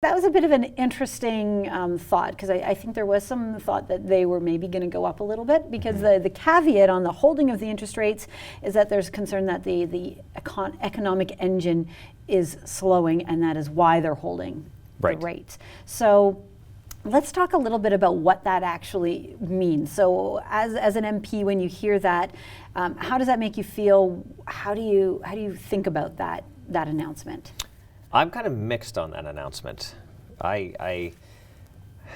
That was a bit of an interesting thought, because I think there was some thought that they were maybe going to go up a little bit, because the caveat on the holding of the interest rates is that there's concern that the economic engine is slowing, and that is why they're holding the rates. So let's talk a little bit about what that actually means. So as an MP, when you hear that, how does that make you feel? How do you think about that announcement? I'm kind of mixed on that announcement.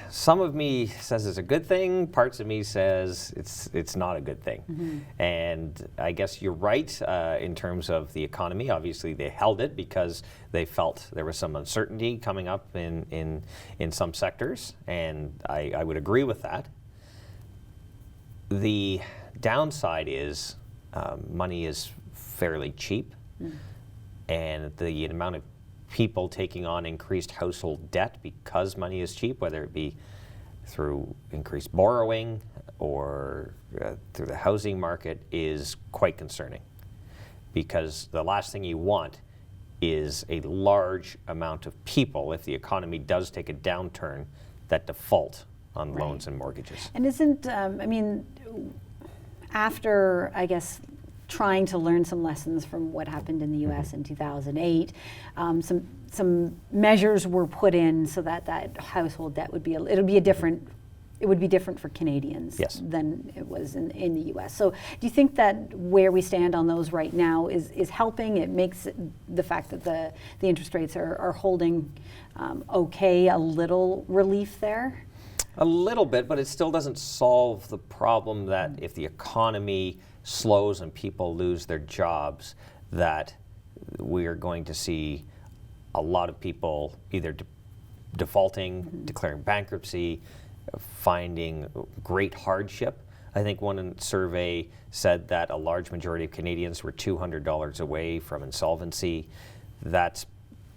Some of me says it's a good thing. Parts of me says it's not a good thing. And I guess you're right in terms of the economy. Obviously, they held it because they felt there was some uncertainty coming up in some sectors, and I would agree with that. The downside is money is fairly cheap, and the amount of people taking on increased household debt because money is cheap, whether it be through increased borrowing or through the housing market, is quite concerning. Because the last thing you want is a large amount of people, if the economy does take a downturn, that default on loans and mortgages. And isn't, after, I guess, trying to learn some lessons from what happened in the U.S. in 2008, some measures were put in so that household debt would be it would be different for Canadians than it was in the U.S. So do you think that where we stand on those right now is helping? It makes the fact that the interest rates are holding okay, a little relief there? A little bit, but it still doesn't solve the problem that if the economy slows and people lose their jobs, that we are going to see a lot of people either defaulting, declaring bankruptcy, finding great hardship. I think one survey said that a large majority of Canadians were $200 away from insolvency. That's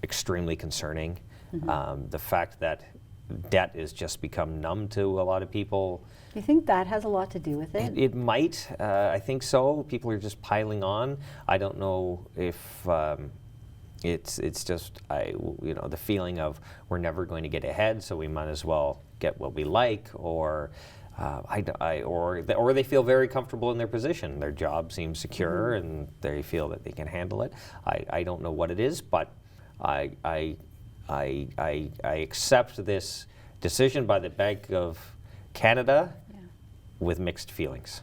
extremely concerning. The fact that debt has just become numb to a lot of people. Do you think that has a lot to do with it? It might. I think so. People are just piling on. I don't know if it's just the feeling of we're never going to get ahead, so we might as well get what we like, or they feel very comfortable in their position. Their job seems secure, and they feel that they can handle it. I don't know what it is, but I accept this decision by the Bank of Canada with mixed feelings.